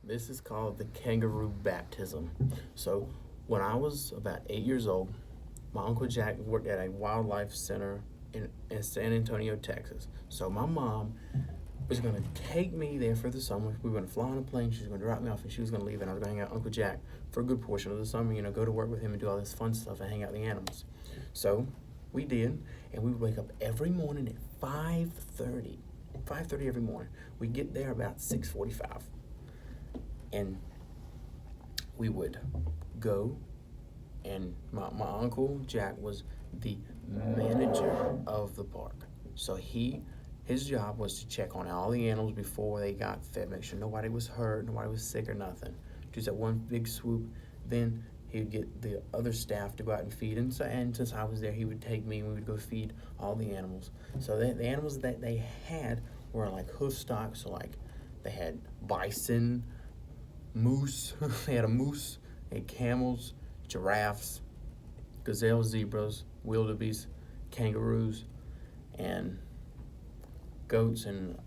This is called the kangaroo baptism. So, when I was about 8 years old, my Uncle Jack worked at a wildlife center in San Antonio, Texas. So, my mom was going to take me there for the summer. We were going to fly on a plane. She was going to drop me off and she was going to leave. And I was going to hang out with Uncle Jack for a good portion of the summer, go to work with him and do all this fun stuff and hang out with the animals. So, we did. And we would wake up every morning at 5:30. 5:30 every morning. We get there about 6:45. And we would go, and my uncle Jack was the manager of the park. So his job was to check on all the animals before they got fed, make sure nobody was hurt, nobody was sick or nothing. Just at one big swoop. Then he'd get the other staff to go out and feed. And since I was there, he would take me and we would go feed all the animals. So the animals that they had were like hoof stock. So like they had bison, moose. They had a moose. They had camels, giraffes, gazelles, zebras, wildebeest, kangaroos, and goats and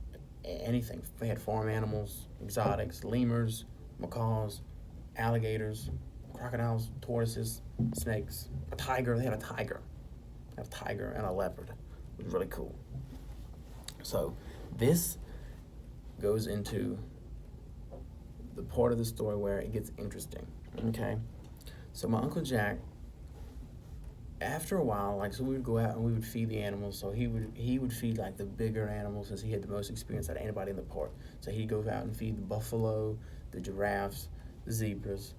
anything. They had farm animals, exotics, lemurs, macaws, alligators, crocodiles, tortoises, snakes, a tiger. They had a tiger. They had a tiger and a leopard. It was really cool. So this goes into the part of the story where it gets interesting. Okay? So my Uncle Jack, after a while, so we would go out and we would feed the animals. So he would feed like the bigger animals since he had the most experience out of anybody in the park. So he'd go out and feed the buffalo, the giraffes, the zebras,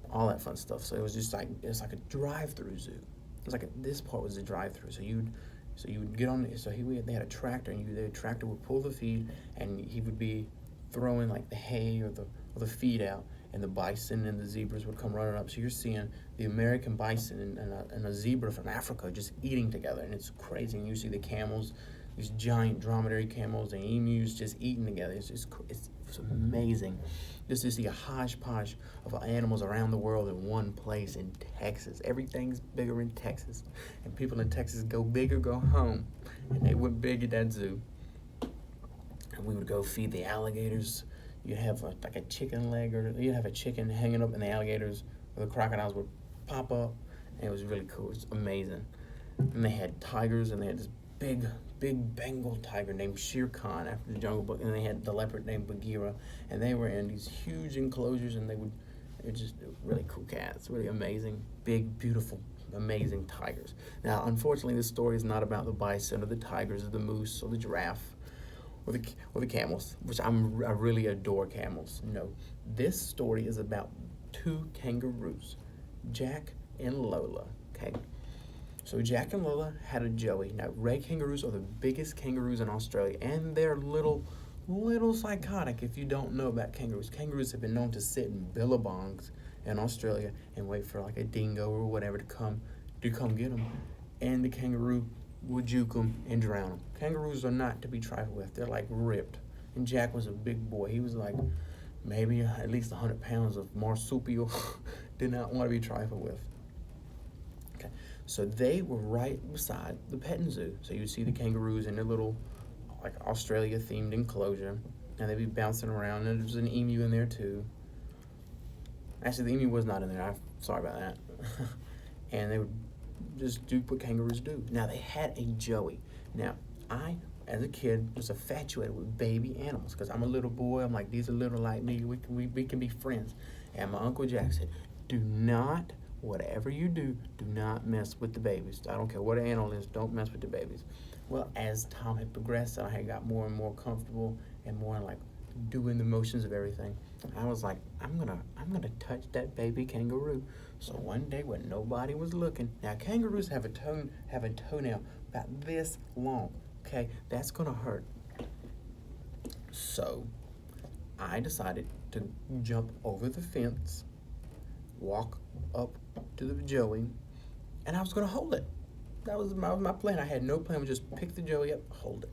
all that fun stuff. So it was just like a drive-through zoo. It was this part was a drive-through. So you would get on. So they had a tractor, and the tractor would pull the feed, and he would be throwing like the hay or the feed out, and the bison and the zebras would come running up. So you're seeing the American bison and a zebra from Africa just eating together, and it's crazy. And you see the camels, these giant dromedary camels and emus just eating together. It's amazing just to see a hodgepodge of animals around the world in one place in Texas. Everything's bigger in Texas, and people in Texas go big or go home, and they went big at that zoo. And we would go feed the alligators. You'd have like a chicken leg, or you'd have a chicken hanging up, and the alligators or the crocodiles would pop up, and it was really cool. It was amazing. And they had tigers, and they had this big Bengal tiger named Shere Khan after the Jungle Book, and they had the leopard named Bagheera, and they were in these huge enclosures, and they're just really cool cats, really amazing, big, beautiful, amazing tigers. Now, unfortunately, this story is not about the bison or the tigers or the moose or the giraffe or the camels, which I really adore camels. No, this story is about two kangaroos, Jack and Lola. Okay. So Jack and Lola had a joey. Now, red kangaroos are the biggest kangaroos in Australia, and they're little psychotic if you don't know about kangaroos. Kangaroos have been known to sit in billabongs in Australia and wait for like a dingo or whatever to come get them, and the kangaroo would juke them and drown them. Kangaroos are not to be trifled with. They're like ripped. And Jack was a big boy. He was like maybe at least 100 pounds of marsupial. Did not want to be trifled with. Okay. So they were right beside the petting zoo. So you'd see the kangaroos in their little, like, Australia-themed enclosure, and they'd be bouncing around. And there was an emu in there too. Actually, the emu was not in there. I'm sorry about that. And they would just do what kangaroos do. Now, they had a joey. Now, I, as a kid, was infatuated with baby animals because I'm a little boy. I'm like, these are little like me. We can be friends. And my Uncle Jack said, whatever you do not mess with the babies. I don't care what an animal is, don't mess with the babies. Well, as time had progressed, I had got more and more comfortable and more like doing the motions of everything. I was like, I'm gonna touch that baby kangaroo. So one day when nobody was looking, now kangaroos have a toenail about this long. Okay, that's gonna hurt. So I decided to jump over the fence, walk up to the joey, and I was gonna hold it. That was my plan. I had no plan. I would just pick the joey up, hold it.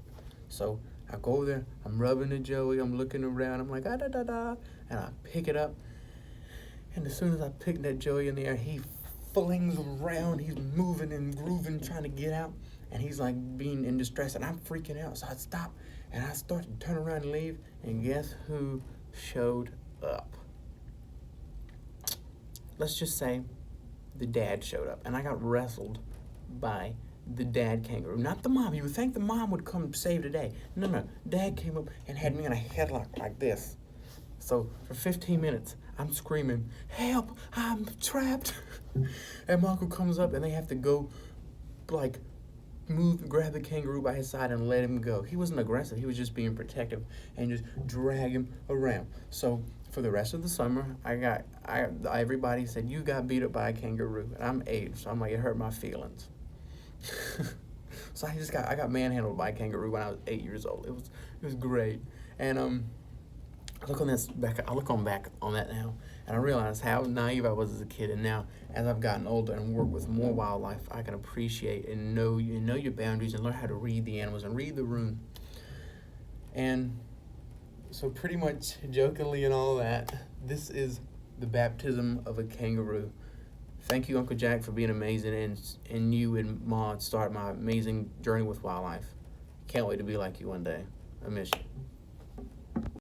So I go over there, I'm rubbing the joey, I'm looking around, I'm like, da da da, and I pick it up. And as soon as I pick that joey in the air, he flings around, he's moving and grooving, trying to get out, and he's like being in distress, and I'm freaking out. So I stop, and I start to turn around and leave, and guess who showed up? let's just say the dad showed up and I got wrestled by the dad kangaroo, not the mom. You would think the mom would come save the day. No, dad came up and had me in a headlock like this. So for 15 minutes, I'm screaming, help, I'm trapped. And my uncle comes up and they have to go, like, grab the kangaroo by his side and let him go. He wasn't aggressive, he was just being protective and just drag him around. So for the rest of the summer, everybody said, you got beat up by a kangaroo. And I'm 8, so I'm like, it hurt my feelings. So I got manhandled by a kangaroo when I was 8 years old. It was great. And I look back on that now, and I realize how naive I was as a kid. And now, as I've gotten older and work with more wildlife, I can appreciate and know your boundaries and learn how to read the animals and read the room. And so, pretty much jokingly and all that, this is the baptism of a kangaroo. Thank you, Uncle Jack, for being amazing, and you and Ma start my amazing journey with wildlife. Can't wait to be like you one day. I miss you.